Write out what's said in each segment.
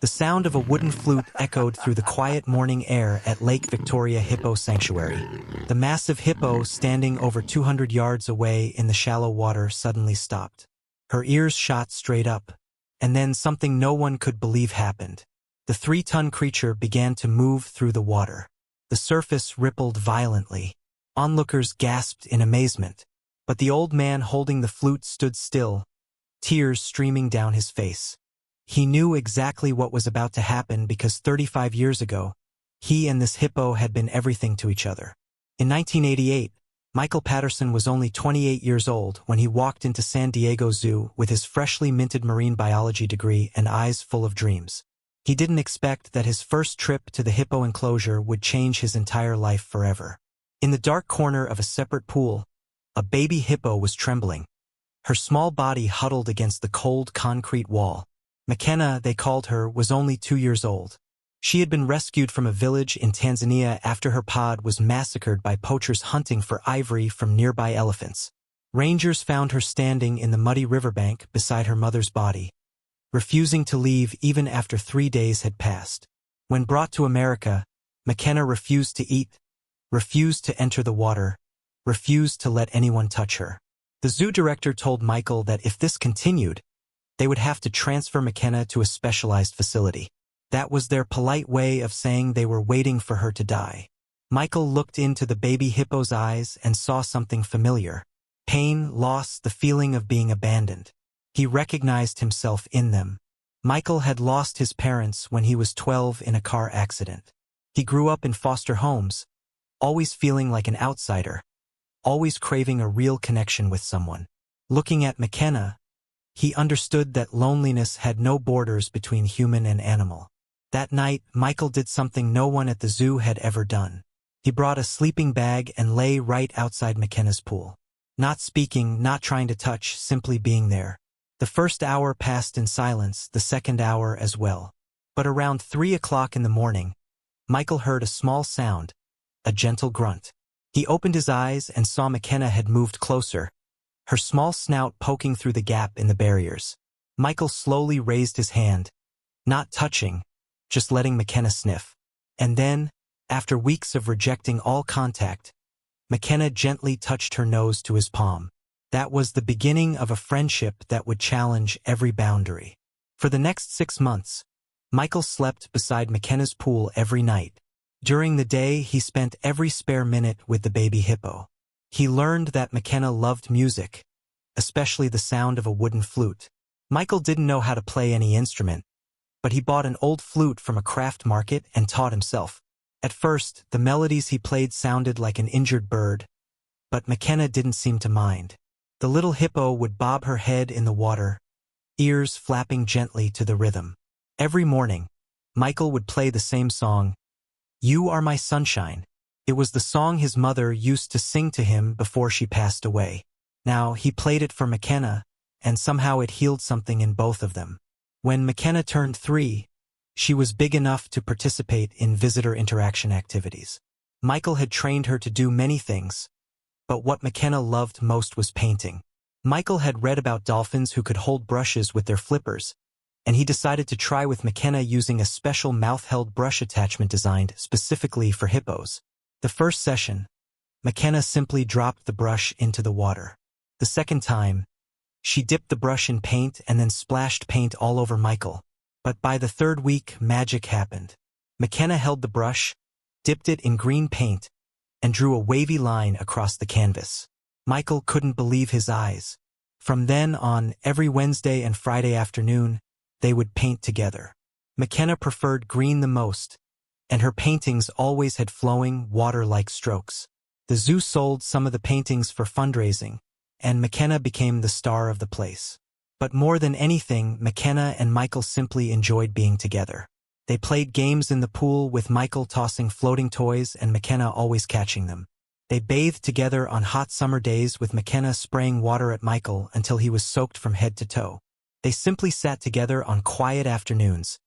The sound of a wooden flute echoed through the quiet morning air at Lake Victoria Hippo Sanctuary. The massive hippo, standing over 200 yards away in the shallow water, suddenly stopped. Her ears shot straight up, and then something no one could believe happened. The 3-ton creature began to move through the water. The surface rippled violently. Onlookers gasped in amazement, but the old man holding the flute stood still, tears streaming down his face. He knew exactly what was about to happen because 35 years ago, he and this hippo had been everything to each other. In 1988, Michael Patterson was only 28 years old when he walked into San Diego Zoo with his freshly minted marine biology degree and eyes full of dreams. He didn't expect that his first trip to the hippo enclosure would change his entire life forever. In the dark corner of a separate pool, a baby hippo was trembling. Her small body huddled against the cold concrete wall. McKenna, they called her, was only 2 years old. She had been rescued from a village in Tanzania after her pod was massacred by poachers hunting for ivory from nearby elephants. Rangers found her standing in the muddy riverbank beside her mother's body, refusing to leave even after 3 days had passed. When brought to America, McKenna refused to eat, refused to enter the water, refused to let anyone touch her. The zoo director told Michael that if this continued, they would have to transfer McKenna to a specialized facility. That was their polite way of saying they were waiting for her to die. Michael looked into the baby hippo's eyes and saw something familiar. Pain, loss, the feeling of being abandoned. He recognized himself in them. Michael had lost his parents when he was 12 in a car accident. He grew up in foster homes, always feeling like an outsider, always craving a real connection with someone. Looking at McKenna, he understood that loneliness had no borders between human and animal. That night, Michael did something no one at the zoo had ever done. He brought a sleeping bag and lay right outside McKenna's pool. Not speaking, not trying to touch, simply being there. The first hour passed in silence, the second hour as well. But around 3 o'clock in the morning, Michael heard a small sound, a gentle grunt. He opened his eyes and saw McKenna had moved closer, her small snout poking through the gap in the barriers. Michael slowly raised his hand, not touching, just letting McKenna sniff. And then, after weeks of rejecting all contact, McKenna gently touched her nose to his palm. That was the beginning of a friendship that would challenge every boundary. For the next 6 months, Michael slept beside McKenna's pool every night. During the day, he spent every spare minute with the baby hippo. He learned that McKenna loved music, especially the sound of a wooden flute. Michael didn't know how to play any instrument, but he bought an old flute from a craft market and taught himself. At first, the melodies he played sounded like an injured bird, but McKenna didn't seem to mind. The little hippo would bob her head in the water, ears flapping gently to the rhythm. Every morning, Michael would play the same song, "You Are My Sunshine." It was the song his mother used to sing to him before she passed away. Now, he played it for McKenna, and somehow it healed something in both of them. When McKenna turned 3, she was big enough to participate in visitor interaction activities. Michael had trained her to do many things, but what McKenna loved most was painting. Michael had read about dolphins who could hold brushes with their flippers, and he decided to try with McKenna using a special mouth-held brush attachment designed specifically for hippos. The first session, McKenna simply dropped the brush into the water. The second time, she dipped the brush in paint and then splashed paint all over Michael. But by the third week, magic happened. McKenna held the brush, dipped it in green paint, and drew a wavy line across the canvas. Michael couldn't believe his eyes. From then on, every Wednesday and Friday afternoon, they would paint together. McKenna preferred green the most, and her paintings always had flowing, water-like strokes. The zoo sold some of the paintings for fundraising, and McKenna became the star of the place. But more than anything, McKenna and Michael simply enjoyed being together. They played games in the pool with Michael tossing floating toys and McKenna always catching them. They bathed together on hot summer days with McKenna spraying water at Michael until he was soaked from head to toe. They simply sat together on quiet afternoons,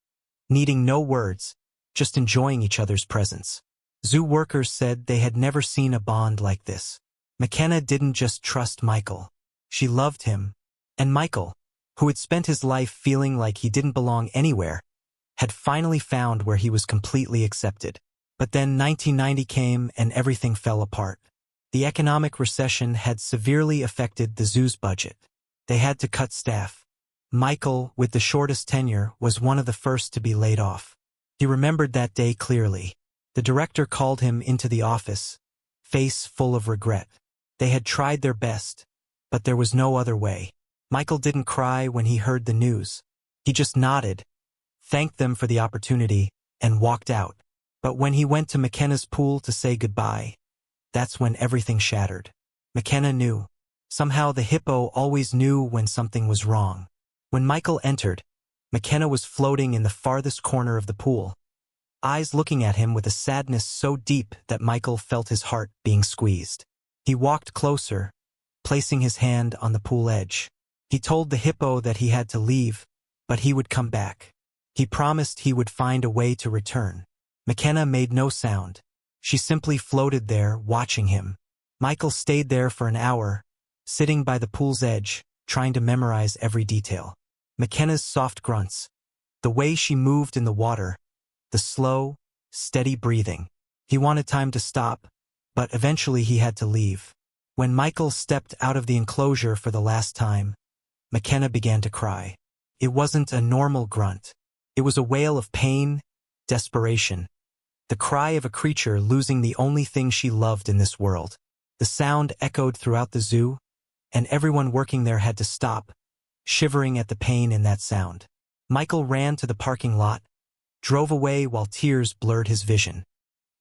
needing no words, just enjoying each other's presence. Zoo workers said they had never seen a bond like this. McKenna didn't just trust Michael. She loved him. And Michael, who had spent his life feeling like he didn't belong anywhere, had finally found where he was completely accepted. But then 1990 came and everything fell apart. The economic recession had severely affected the zoo's budget. They had to cut staff. Michael, with the shortest tenure, was one of the first to be laid off. He remembered that day clearly. The director called him into the office, face full of regret. They had tried their best, but there was no other way. Michael didn't cry when he heard the news. He just nodded, thanked them for the opportunity, and walked out. But when he went to McKenna's pool to say goodbye, that's when everything shattered. McKenna knew. Somehow the hippo always knew when something was wrong. When Michael entered, McKenna was floating in the farthest corner of the pool, eyes looking at him with a sadness so deep that Michael felt his heart being squeezed. He walked closer, placing his hand on the pool edge. He told the hippo that he had to leave, but he would come back. He promised he would find a way to return. McKenna made no sound. She simply floated there, watching him. Michael stayed there for an hour, sitting by the pool's edge, trying to memorize every detail. McKenna's soft grunts, the way she moved in the water, the slow, steady breathing. He wanted time to stop, but eventually he had to leave. When Michael stepped out of the enclosure for the last time, McKenna began to cry. It wasn't a normal grunt. It was a wail of pain, desperation. The cry of a creature losing the only thing she loved in this world. The sound echoed throughout the zoo, and everyone working there had to stop, shivering at the pain in that sound. Michael ran to the parking lot, drove away while tears blurred his vision.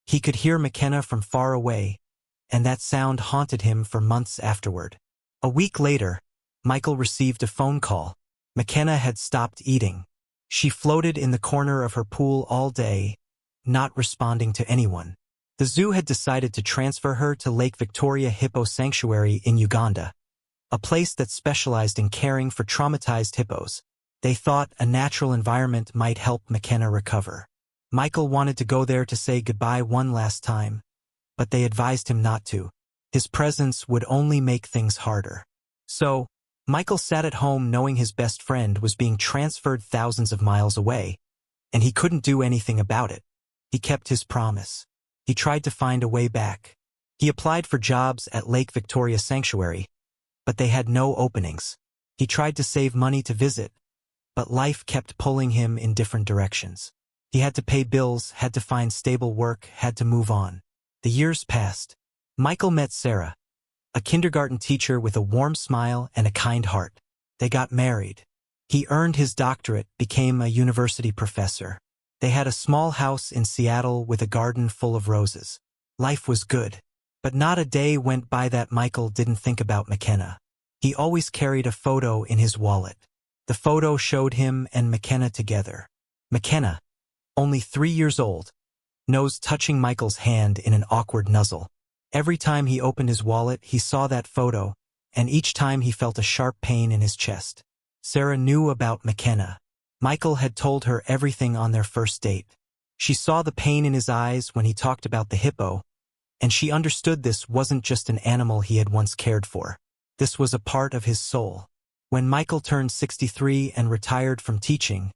He could hear McKenna from far away, and that sound haunted him for months afterward. A week later, Michael received a phone call. McKenna had stopped eating. She floated in the corner of her pool all day, not responding to anyone. The zoo had decided to transfer her to Lake Victoria Hippo Sanctuary in Uganda, a place that specialized in caring for traumatized hippos. They thought a natural environment might help McKenna recover. Michael wanted to go there to say goodbye one last time, but they advised him not to. His presence would only make things harder. So, Michael sat at home knowing his best friend was being transferred thousands of miles away, and he couldn't do anything about it. He kept his promise. He tried to find a way back. He applied for jobs at Lake Victoria Sanctuary, but they had no openings. He tried to save money to visit, but life kept pulling him in different directions. He had to pay bills, had to find stable work, had to move on. The years passed. Michael met Sarah, a kindergarten teacher with a warm smile and a kind heart. They got married. He earned his doctorate, became a university professor. They had a small house in Seattle with a garden full of roses. Life was good. But not a day went by that Michael didn't think about McKenna. He always carried a photo in his wallet. The photo showed him and McKenna together. McKenna, only 3 years old, nose touching Michael's hand in an awkward nuzzle. Every time he opened his wallet, he saw that photo, and each time he felt a sharp pain in his chest. Sarah knew about McKenna. Michael had told her everything on their first date. She saw the pain in his eyes when he talked about the hippo, and she understood this wasn't just an animal he had once cared for. This was a part of his soul. When Michael turned 63 and retired from teaching,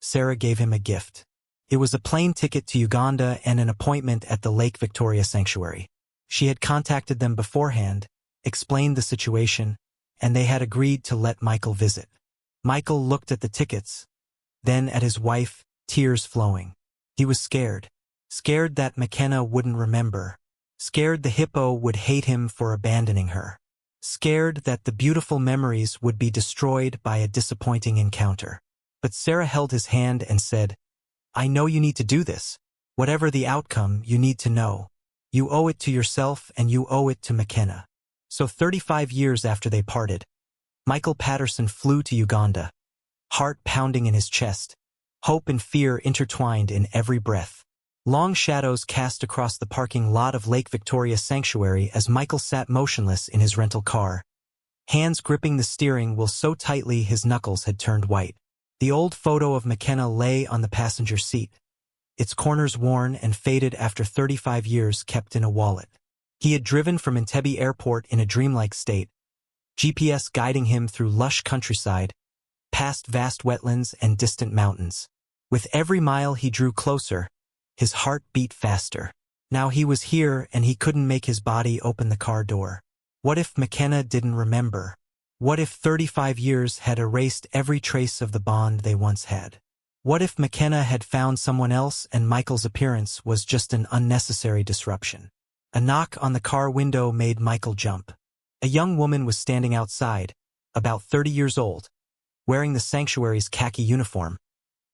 Sarah gave him a gift. It was a plane ticket to Uganda and an appointment at the Lake Victoria Sanctuary. She had contacted them beforehand, explained the situation, and they had agreed to let Michael visit. Michael looked at the tickets, then at his wife, tears flowing. He was scared. Scared that McKenna wouldn't remember. Scared the hippo would hate him for abandoning her. Scared that the beautiful memories would be destroyed by a disappointing encounter. But Sarah held his hand and said, "I know you need to do this. Whatever the outcome, you need to know. You owe it to yourself and you owe it to McKenna." So 35 years after they parted, Michael Patterson flew to Uganda, heart pounding in his chest, hope and fear intertwined in every breath. Long shadows cast across the parking lot of Lake Victoria Sanctuary as Michael sat motionless in his rental car, hands gripping the steering wheel so tightly his knuckles had turned white. The old photo of McKenna lay on the passenger seat, its corners worn and faded after 35 years kept in a wallet. He had driven from Entebbe Airport in a dreamlike state, GPS guiding him through lush countryside, past vast wetlands and distant mountains. With every mile he drew closer, his heart beat faster. Now he was here and he couldn't make his body open the car door. What if McKenna didn't remember? What if 35 years had erased every trace of the bond they once had? What if McKenna had found someone else and Michael's appearance was just an unnecessary disruption? A knock on the car window made Michael jump. A young woman was standing outside, about 30 years old, wearing the sanctuary's khaki uniform,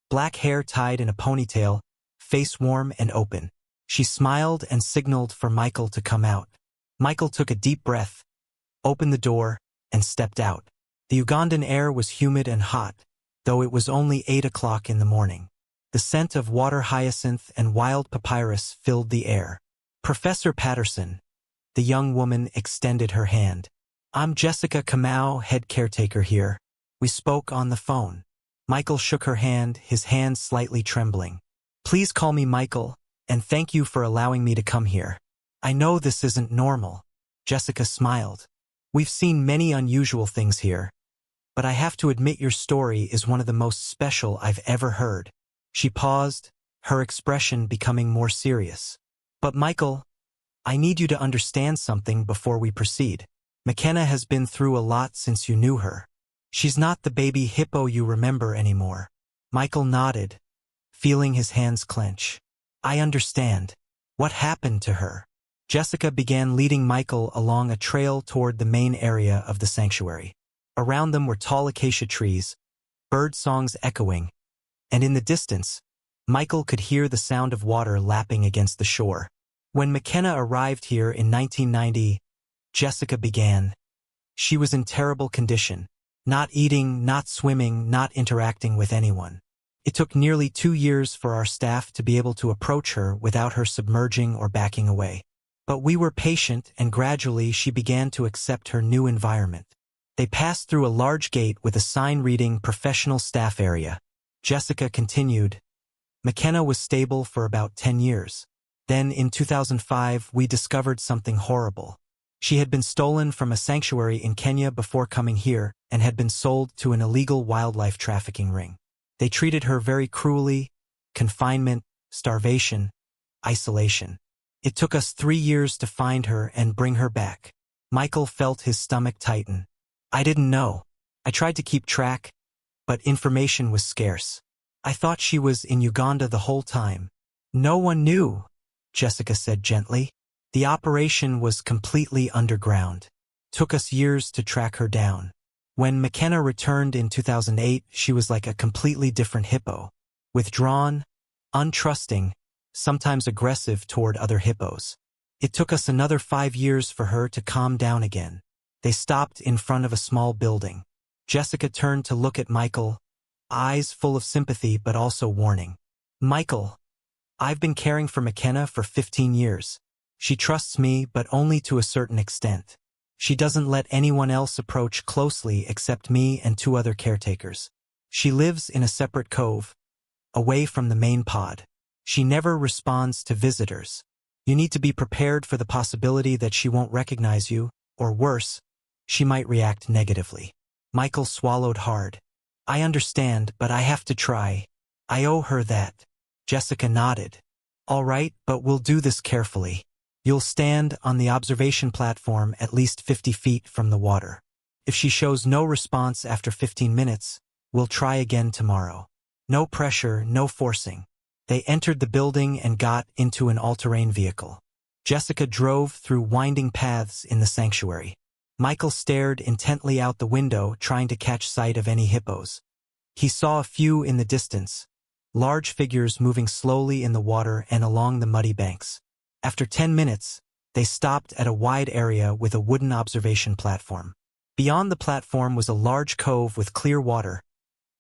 black hair tied in a ponytail, face warm and open. She smiled and signaled for Michael to come out. Michael took a deep breath, opened the door, and stepped out. The Ugandan air was humid and hot, though it was only 8 o'clock in the morning. The scent of water hyacinth and wild papyrus filled the air. Professor Patterson. The young woman extended her hand. I'm Jessica Kamau, head caretaker here. We spoke on the phone. Michael shook her hand, his hand slightly trembling. Please call me Michael, and thank you for allowing me to come here. I know this isn't normal. Jessica smiled. We've seen many unusual things here, but I have to admit your story is one of the most special I've ever heard. She paused, her expression becoming more serious. But Michael, I need you to understand something before we proceed. McKenna has been through a lot since you knew her. She's not the baby hippo you remember anymore. Michael nodded, feeling his hands clench. I understand. What happened to her? Jessica began leading Michael along a trail toward the main area of the sanctuary. Around them were tall acacia trees, bird songs echoing, and in the distance, Michael could hear the sound of water lapping against the shore. When McKenna arrived here in 1990, Jessica began. She was in terrible condition, not eating, not swimming, not interacting with anyone. It took nearly 2 years for our staff to be able to approach her without her submerging or backing away. But we were patient, and gradually she began to accept her new environment. They passed through a large gate with a sign reading Professional Staff Area. Jessica continued. McKenna was stable for about 10 years. Then, in 2005, we discovered something horrible. She had been stolen from a sanctuary in Kenya before coming here and had been sold to an illegal wildlife trafficking ring. They treated her very cruelly: confinement, starvation, isolation. It took us 3 years to find her and bring her back. Michael felt his stomach tighten. I didn't know. I tried to keep track, but information was scarce. I thought she was in Uganda the whole time. No one knew, Jessica said gently. The operation was completely underground. Took us years to track her down. When McKenna returned in 2008, she was like a completely different hippo. Withdrawn, untrusting, sometimes aggressive toward other hippos. It took us another 5 years for her to calm down again. They stopped in front of a small building. Jessica turned to look at Michael, eyes full of sympathy but also warning. Michael, I've been caring for McKenna for 15 years. She trusts me, but only to a certain extent. She doesn't let anyone else approach closely except me and 2 other caretakers. She lives in a separate cove, away from the main pod. She never responds to visitors. You need to be prepared for the possibility that she won't recognize you, or worse, she might react negatively. Michael swallowed hard. I understand, but I have to try. I owe her that. Jessica nodded. All right, but we'll do this carefully. You'll stand on the observation platform at least 50 feet from the water. If she shows no response after 15 minutes, we'll try again tomorrow. No pressure, no forcing. They entered the building and got into an all-terrain vehicle. Jessica drove through winding paths in the sanctuary. Michael stared intently out the window, trying to catch sight of any hippos. He saw a few in the distance, large figures moving slowly in the water and along the muddy banks. After 10 minutes, they stopped at a wide area with a wooden observation platform. Beyond the platform was a large cove with clear water,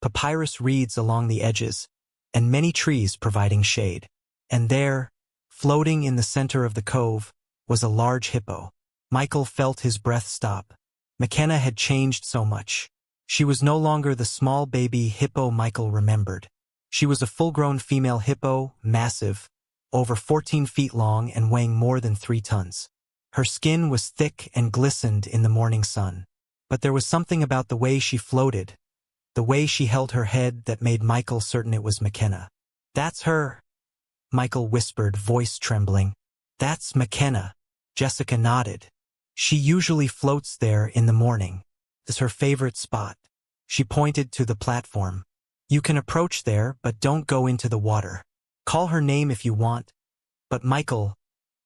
papyrus reeds along the edges, and many trees providing shade. And there, floating in the center of the cove, was a large hippo. Michael felt his breath stop. McKenna had changed so much. She was no longer the small baby hippo Michael remembered. She was a full-grown female hippo, massive, over 14 feet long and weighing more than 3 tons. Her skin was thick and glistened in the morning sun. But there was something about the way she floated, the way she held her head that made Michael certain it was McKenna. "That's her," Michael whispered, voice trembling. "That's McKenna." Jessica nodded. "She usually floats there in the morning. It's her favorite spot." She pointed to the platform. "You can approach there, but don't go into the water. Call her name if you want. But Michael,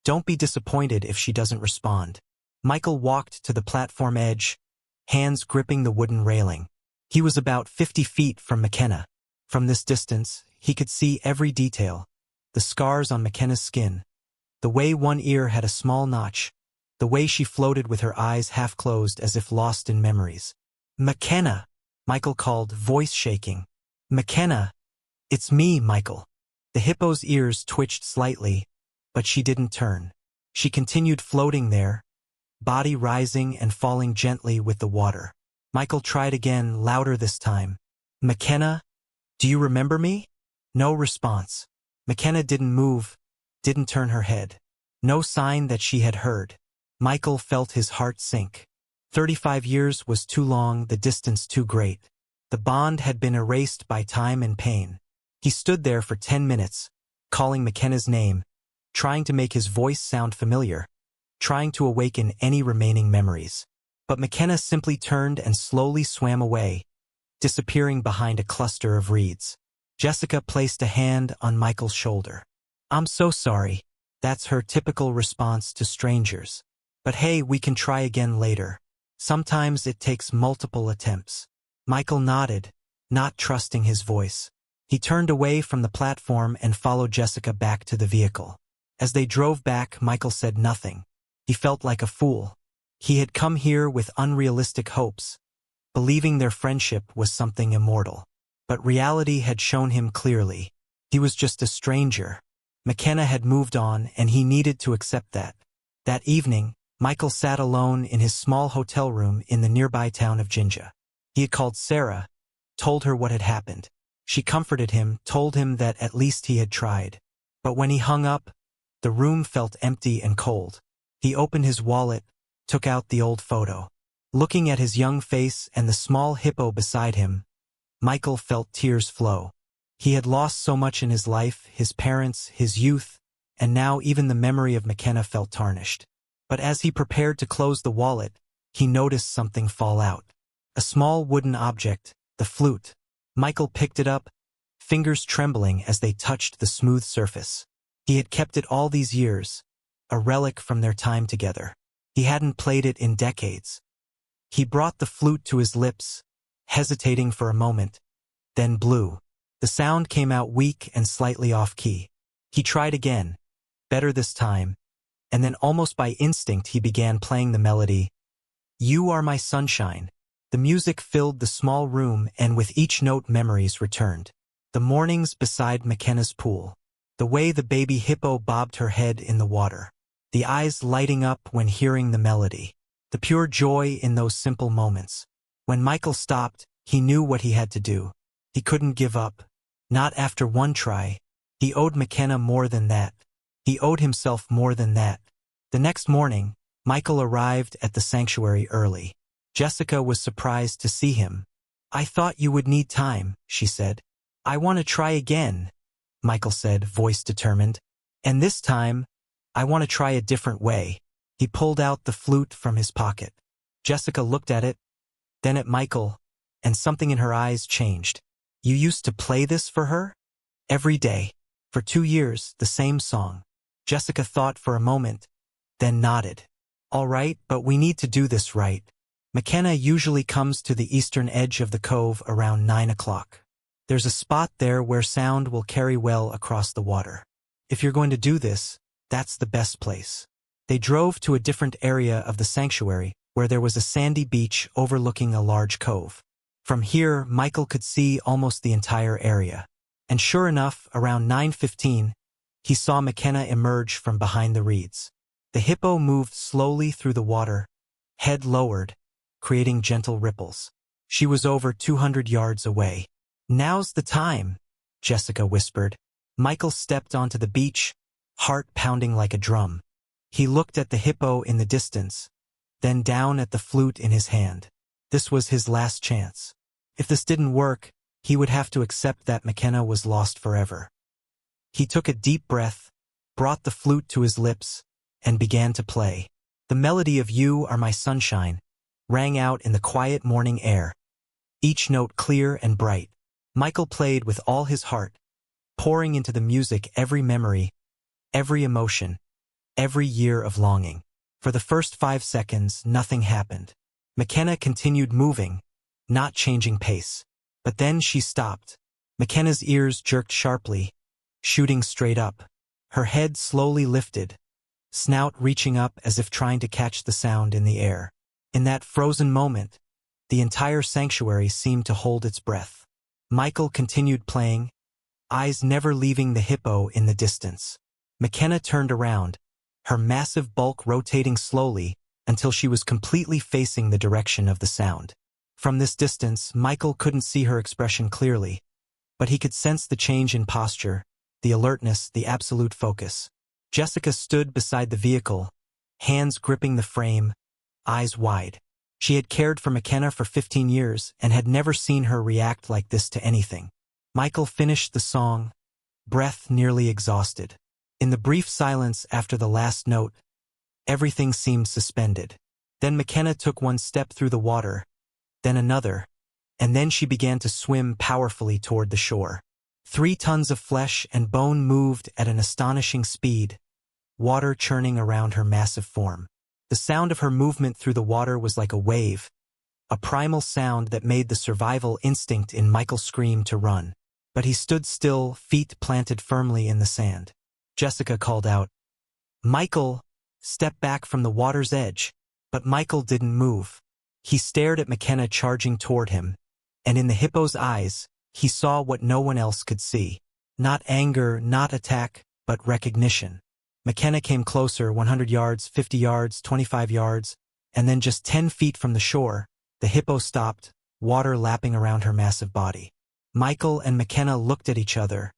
don't be disappointed if she doesn't respond." Michael walked to the platform edge, hands gripping the wooden railing. He was about 50 feet from McKenna. From this distance, he could see every detail. The scars on McKenna's skin, the way one ear had a small notch, the way she floated with her eyes half closed as if lost in memories. "McKenna," Michael called, voice shaking. "McKenna, it's me, Michael." The hippo's ears twitched slightly, but she didn't turn. She continued floating there, body rising and falling gently with the water. Michael tried again, louder this time. "McKenna, do you remember me?" No response. McKenna didn't move, didn't turn her head. No sign that she had heard. Michael felt his heart sink. 35 years was too long, the distance too great. The bond had been erased by time and pain. He stood there for 10 minutes, calling McKenna's name, trying to make his voice sound familiar, trying to awaken any remaining memories. But McKenna simply turned and slowly swam away, disappearing behind a cluster of reeds. Jessica placed a hand on Michael's shoulder. "I'm so sorry." That's her typical response to strangers. "But hey, we can try again later. Sometimes it takes multiple attempts." Michael nodded, not trusting his voice. He turned away from the platform and followed Jessica back to the vehicle. As they drove back, Michael said nothing. He felt like a fool. He had come here with unrealistic hopes, believing their friendship was something immortal. But reality had shown him clearly. He was just a stranger. McKenna had moved on, and he needed to accept that. That evening, Michael sat alone in his small hotel room in the nearby town of Jinja. He had called Sarah, told her what had happened. She comforted him, told him that at least he had tried. But when he hung up, the room felt empty and cold. He opened his wallet, took out the old photo. Looking at his young face and the small hippo beside him, Michael felt tears flow. He had lost so much in his life, his parents, his youth, and now even the memory of McKenna felt tarnished. But as he prepared to close the wallet, he noticed something fall out. A small wooden object, the flute. Michael picked it up, fingers trembling as they touched the smooth surface. He had kept it all these years, a relic from their time together. He hadn't played it in decades. He brought the flute to his lips, hesitating for a moment, then blew. The sound came out weak and slightly off-key. He tried again, better this time, and then almost by instinct he began playing the melody, "You Are My Sunshine." The music filled the small room, and with each note memories returned. The mornings beside McKenna's pool. The way the baby hippo bobbed her head in the water. The eyes lighting up when hearing the melody. The pure joy in those simple moments. When Michael stopped, he knew what he had to do. He couldn't give up. Not after one try. He owed McKenna more than that. He owed himself more than that. The next morning, Michael arrived at the sanctuary early. Jessica was surprised to see him. "I thought you would need time," she said. "I want to try again," Michael said, voice determined. "And this time, I want to try a different way." He pulled out the flute from his pocket. Jessica looked at it, then at Michael, and something in her eyes changed. "You used to play this for her?" "Every day. For 2 years, the same song." Jessica thought for a moment, then nodded. "All right, but we need to do this right. McKenna usually comes to the eastern edge of the cove around 9 o'clock. There's a spot there where sound will carry well across the water. If you're going to do this, that's the best place." They drove to a different area of the sanctuary, where there was a sandy beach overlooking a large cove. From here, Michael could see almost the entire area. And sure enough, around 9:15, he saw McKenna emerge from behind the reeds. The hippo moved slowly through the water, head lowered, creating gentle ripples. She was over 200 yards away. "Now's the time," Jessica whispered. Michael stepped onto the beach, heart pounding like a drum. He looked at the hippo in the distance, then down at the flute in his hand. This was his last chance. If this didn't work, he would have to accept that McKenna was lost forever. He took a deep breath, brought the flute to his lips, and began to play. The melody of "You Are My Sunshine" rang out in the quiet morning air, each note clear and bright. Michael played with all his heart, pouring into the music every memory, every emotion, every year of longing. For the first 5 seconds, nothing happened. McKenna continued moving, not changing pace. But then she stopped. McKenna's ears jerked sharply, shooting straight up. Her head slowly lifted, snout reaching up as if trying to catch the sound in the air. In that frozen moment, the entire sanctuary seemed to hold its breath. Michael continued playing, eyes never leaving the hippo in the distance. McKenna turned around, her massive bulk rotating slowly until she was completely facing the direction of the sound. From this distance, Michael couldn't see her expression clearly, but he could sense the change in posture, the alertness, the absolute focus. Jessica stood beside the vehicle, hands gripping the frame, eyes wide. She had cared for McKenna for 15 years and had never seen her react like this to anything. Michael finished the song, breath nearly exhausted. In the brief silence after the last note, everything seemed suspended. Then McKenna took one step through the water, then another, and then she began to swim powerfully toward the shore. 3 tons of flesh and bone moved at an astonishing speed, water churning around her massive form. The sound of her movement through the water was like a wave, a primal sound that made the survival instinct in Michael scream to run. But he stood still, feet planted firmly in the sand. Jessica called out, "Michael, step back from the water's edge." But Michael didn't move. He stared at McKenna charging toward him, and in the hippo's eyes, he saw what no one else could see. Not anger, not attack, but recognition. McKenna came closer, 100 yards, 50 yards, 25 yards, and then just 10 feet from the shore, the hippo stopped, water lapping around her massive body. Michael and McKenna looked at each other,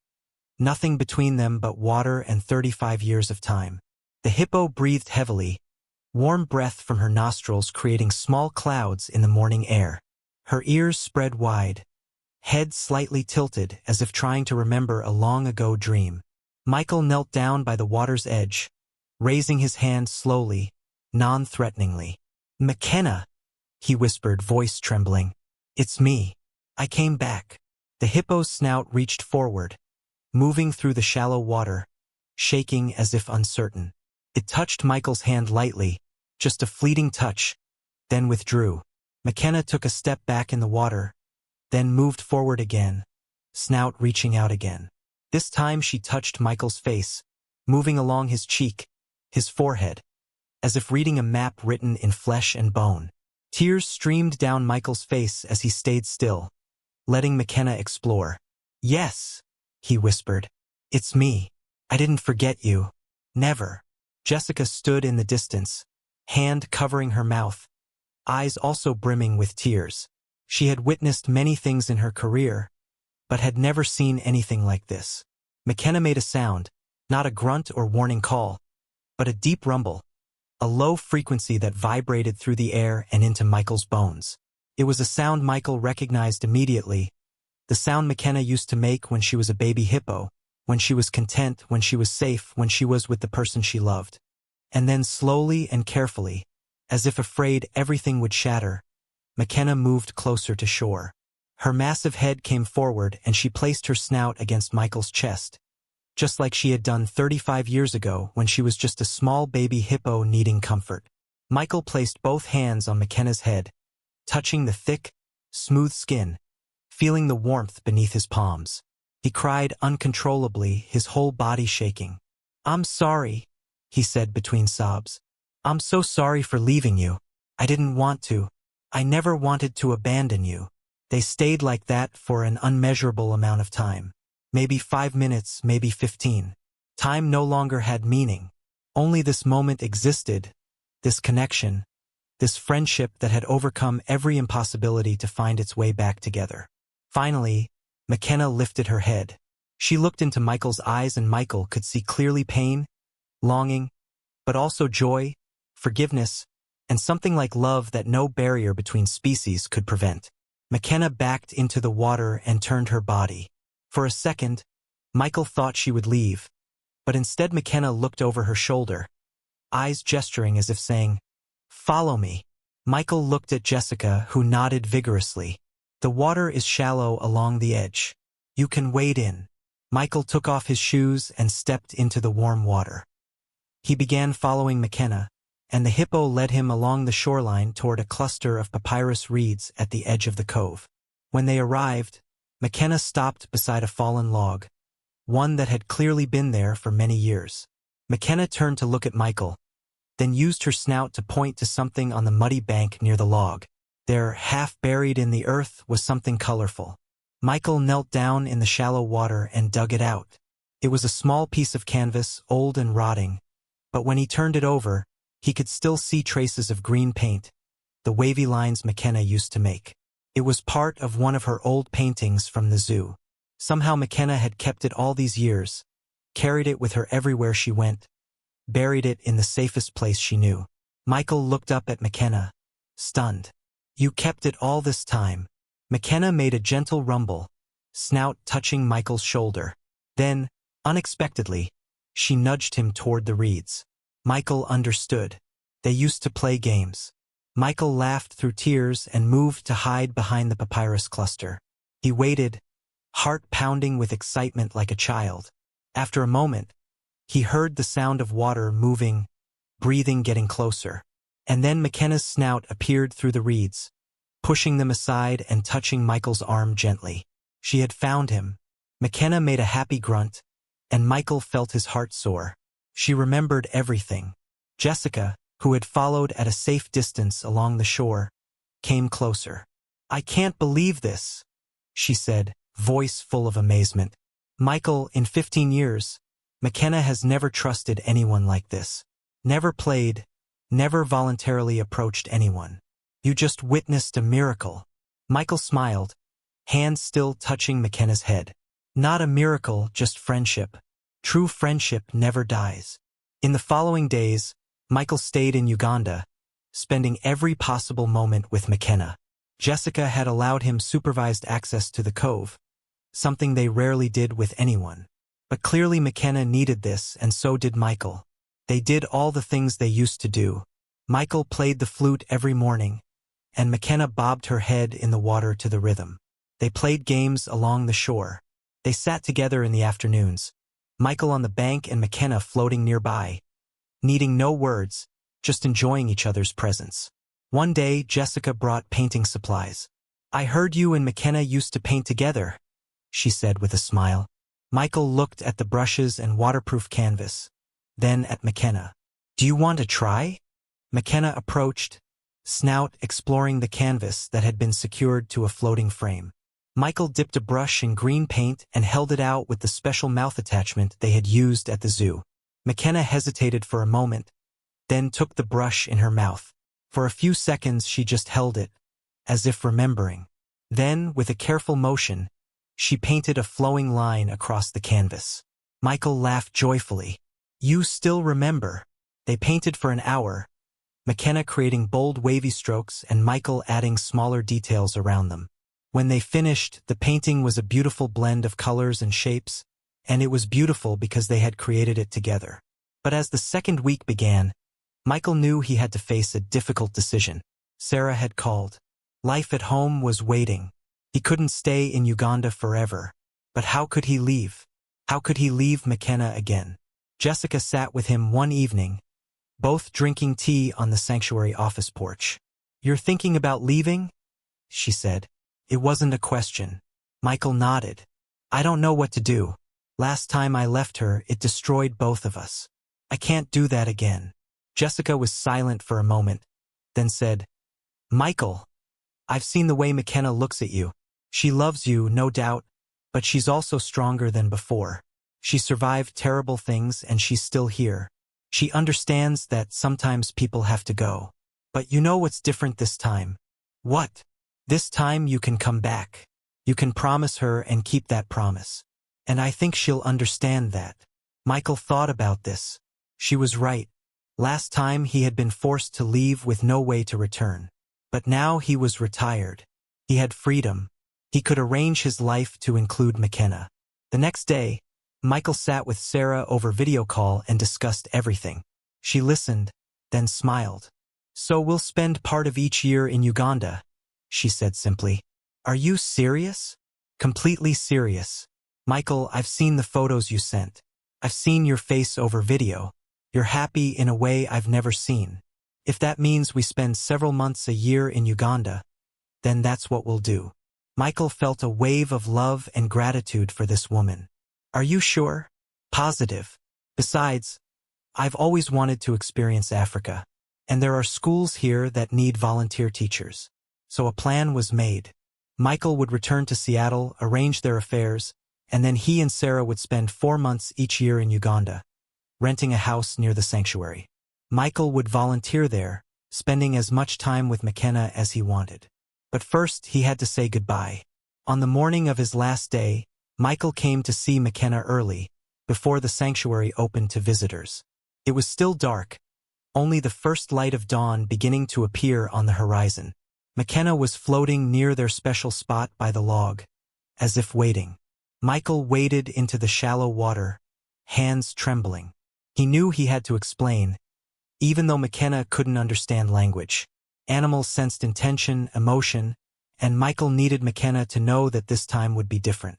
nothing between them but water and 35 years of time. The hippo breathed heavily, warm breath from her nostrils creating small clouds in the morning air. Her ears spread wide, head slightly tilted as if trying to remember a long-ago dream. Michael knelt down by the water's edge, raising his hand slowly, non-threateningly. "McKenna," he whispered, voice trembling. "It's me. I came back." The hippo's snout reached forward, moving through the shallow water, shaking as if uncertain. It touched Michael's hand lightly, just a fleeting touch, then withdrew. McKenna took a step back in the water, then moved forward again, snout reaching out again. This time she touched Michael's face, moving along his cheek, his forehead, as if reading a map written in flesh and bone. Tears streamed down Michael's face as he stayed still, letting McKenna explore. "Yes," he whispered. "It's me. I didn't forget you. Never." Jessica stood in the distance, hand covering her mouth, eyes also brimming with tears. She had witnessed many things in her career, but had never seen anything like this. McKenna made a sound, not a grunt or warning call, but a deep rumble, a low frequency that vibrated through the air and into Michael's bones. It was a sound Michael recognized immediately, the sound McKenna used to make when she was a baby hippo, when she was content, when she was safe, when she was with the person she loved. And then slowly and carefully, as if afraid everything would shatter, McKenna moved closer to shore. Her massive head came forward and she placed her snout against Michael's chest, just like she had done 35 years ago when she was just a small baby hippo needing comfort. Michael placed both hands on McKenna's head, touching the thick, smooth skin, feeling the warmth beneath his palms. He cried uncontrollably, his whole body shaking. "I'm sorry," he said between sobs. "I'm so sorry for leaving you. I didn't want to. I never wanted to abandon you." They stayed like that for an unmeasurable amount of time. Maybe 5 minutes, maybe 15. Time no longer had meaning. Only this moment existed, this connection, this friendship that had overcome every impossibility to find its way back together. Finally, McKenna lifted her head. She looked into Michael's eyes and Michael could see clearly pain, longing, but also joy, forgiveness, and something like love that no barrier between species could prevent. McKenna backed into the water and turned her body. For a second, Michael thought she would leave, but instead McKenna looked over her shoulder, eyes gesturing as if saying, "Follow me." Michael looked at Jessica, who nodded vigorously. "The water is shallow along the edge. You can wade in." Michael took off his shoes and stepped into the warm water. He began following McKenna, and the hippo led him along the shoreline toward a cluster of papyrus reeds at the edge of the cove. When they arrived, McKenna stopped beside a fallen log, one that had clearly been there for many years. McKenna turned to look at Michael, then used her snout to point to something on the muddy bank near the log. There, half buried in the earth, was something colorful. Michael knelt down in the shallow water and dug it out. It was a small piece of canvas, old and rotting, but when he turned it over, he could still see traces of green paint, the wavy lines McKenna used to make. It was part of one of her old paintings from the zoo. Somehow McKenna had kept it all these years, carried it with her everywhere she went, buried it in the safest place she knew. Michael looked up at McKenna, stunned. "You kept it all this time." McKenna made a gentle rumble, snout touching Michael's shoulder. Then, unexpectedly, she nudged him toward the reeds. Michael understood. They used to play games. Michael laughed through tears and moved to hide behind the papyrus cluster. He waited, heart pounding with excitement like a child. After a moment, he heard the sound of water moving, breathing getting closer. And then McKenna's snout appeared through the reeds, pushing them aside and touching Michael's arm gently. She had found him. McKenna made a happy grunt, and Michael felt his heart soar. She remembered everything. Jessica, who had followed at a safe distance along the shore, came closer. "I can't believe this," she said, voice full of amazement. "Michael, in 15 years, McKenna has never trusted anyone like this. Never played, never voluntarily approached anyone. You just witnessed a miracle." Michael smiled, hands still touching McKenna's head. "Not a miracle, just friendship. True friendship never dies." In the following days, Michael stayed in Uganda, spending every possible moment with McKenna. Jessica had allowed him supervised access to the cove, something they rarely did with anyone. But clearly McKenna needed this, and so did Michael. They did all the things they used to do. Michael played the flute every morning, and McKenna bobbed her head in the water to the rhythm. They played games along the shore. They sat together in the afternoons, Michael on the bank and McKenna floating nearby, needing no words, just enjoying each other's presence. One day, Jessica brought painting supplies. "I heard you and McKenna used to paint together," she said with a smile. Michael looked at the brushes and waterproof canvas, then at McKenna. "Do you want to try?" McKenna approached, snout exploring the canvas that had been secured to a floating frame. Michael dipped a brush in green paint and held it out with the special mouth attachment they had used at the zoo. McKenna hesitated for a moment, then took the brush in her mouth. For a few seconds she just held it, as if remembering. Then, with a careful motion, she painted a flowing line across the canvas. Michael laughed joyfully. "You still remember." They painted for an hour, McKenna creating bold wavy strokes and Michael adding smaller details around them. When they finished, the painting was a beautiful blend of colors and shapes, and it was beautiful because they had created it together. But as the second week began, Michael knew he had to face a difficult decision. Sarah had called. Life at home was waiting. He couldn't stay in Uganda forever. But how could he leave? How could he leave McKenna again? Jessica sat with him one evening, both drinking tea on the sanctuary office porch. "You're thinking about leaving?" she said. It wasn't a question. Michael nodded. "I don't know what to do. Last time I left her, it destroyed both of us. I can't do that again." Jessica was silent for a moment, then said, "Michael, I've seen the way McKenna looks at you. She loves you, no doubt, but she's also stronger than before. She survived terrible things and she's still here. She understands that sometimes people have to go. But you know what's different this time?" "What?" "This time you can come back. You can promise her and keep that promise. And I think she'll understand that." Michael thought about this. She was right. Last time he had been forced to leave with no way to return. But now he was retired. He had freedom. He could arrange his life to include McKenna. The next day, Michael sat with Sarah over video call and discussed everything. She listened, then smiled. "So we'll spend part of each year in Uganda," she said simply. "Are you serious?" "Completely serious. Michael, I've seen the photos you sent. I've seen your face over video. You're happy in a way I've never seen. If that means we spend several months a year in Uganda, then that's what we'll do." Michael felt a wave of love and gratitude for this woman. "Are you sure?" "Positive. Besides, I've always wanted to experience Africa, and there are schools here that need volunteer teachers." So a plan was made. Michael would return to Seattle, arrange their affairs, and then he and Sarah would spend 4 months each year in Uganda, renting a house near the sanctuary. Michael would volunteer there, spending as much time with McKenna as he wanted. But first, he had to say goodbye. On the morning of his last day, Michael came to see McKenna early, before the sanctuary opened to visitors. It was still dark, only the first light of dawn beginning to appear on the horizon. McKenna was floating near their special spot by the log, as if waiting. Michael waded into the shallow water, hands trembling. He knew he had to explain, even though McKenna couldn't understand language. Animals sensed intention, emotion, and Michael needed McKenna to know that this time would be different.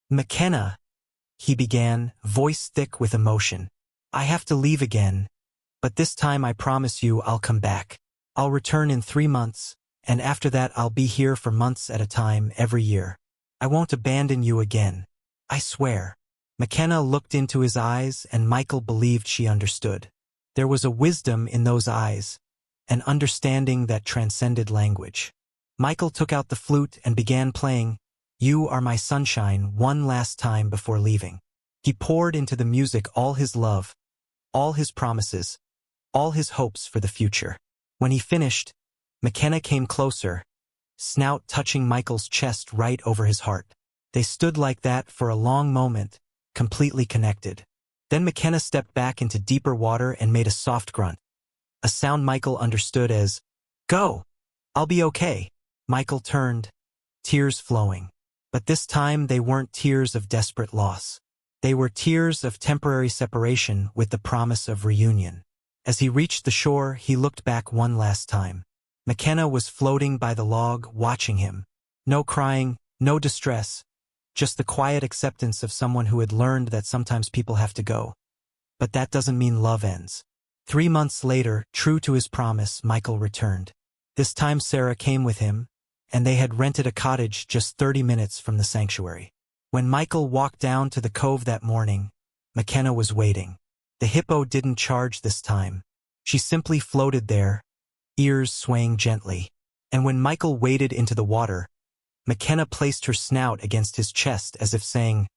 "McKenna," he began, voice thick with emotion. "I have to leave again, but this time I promise you I'll come back. I'll return in 3 months, and after that I'll be here for months at a time every year. I won't abandon you again. I swear." McKenna looked into his eyes, and Michael believed she understood. There was a wisdom in those eyes, an understanding that transcended language. Michael took out the flute and began playing "You Are My Sunshine" one last time before leaving. He poured into the music all his love, all his promises, all his hopes for the future. When he finished, McKenna came closer, snout touching Michael's chest right over his heart. They stood like that for a long moment, completely connected. Then McKenna stepped back into deeper water and made a soft grunt, a sound Michael understood as, "Go! I'll be okay." Michael turned, tears flowing. But this time they weren't tears of desperate loss. They were tears of temporary separation with the promise of reunion. As he reached the shore, he looked back one last time. McKenna was floating by the log, watching him. No crying, no distress, just the quiet acceptance of someone who had learned that sometimes people have to go. But that doesn't mean love ends. 3 months later, true to his promise, Michael returned. This time Sarah came with him, and they had rented a cottage just 30 minutes from the sanctuary. When Michael walked down to the cove that morning, McKenna was waiting. The hippo didn't charge this time. She simply floated there, ears swaying gently. And when Michael waded into the water, McKenna placed her snout against his chest as if saying,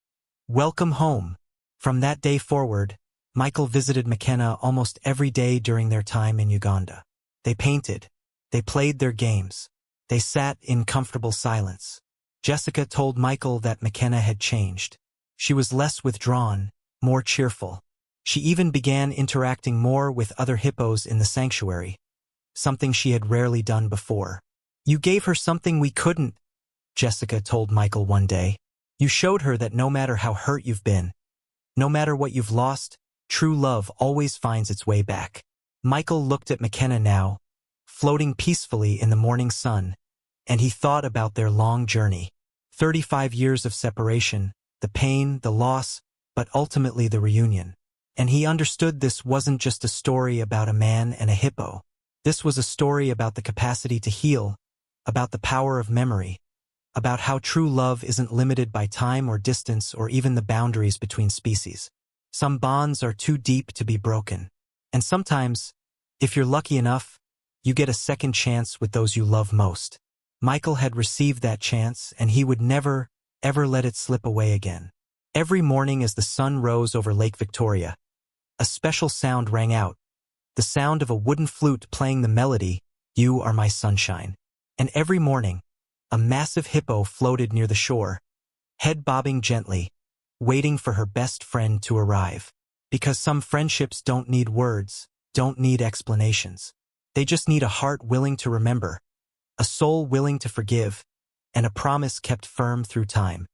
"Welcome home." From that day forward, Michael visited McKenna almost every day during their time in Uganda. They painted. They played their games. They sat in comfortable silence. Jessica told Michael that McKenna had changed. She was less withdrawn, more cheerful. She even began interacting more with other hippos in the sanctuary, something she had rarely done before. "You gave her something we couldn't," Jessica told Michael one day. "You showed her that no matter how hurt you've been, no matter what you've lost, true love always finds its way back." Michael looked at McKenna now, floating peacefully in the morning sun, and he thought about their long journey. 35 years of separation, the pain, the loss, but ultimately the reunion. And he understood this wasn't just a story about a man and a hippo. This was a story about the capacity to heal, about the power of memory, about how true love isn't limited by time or distance or even the boundaries between species. Some bonds are too deep to be broken. And sometimes, if you're lucky enough, you get a second chance with those you love most. Michael had received that chance, and he would never, ever let it slip away again. Every morning as the sun rose over Lake Victoria, a special sound rang out, the sound of a wooden flute playing the melody, "You Are My Sunshine." And every morning, a massive hippo floated near the shore, head bobbing gently, waiting for her best friend to arrive. Because some friendships don't need words, don't need explanations. They just need a heart willing to remember, a soul willing to forgive, and a promise kept firm through time.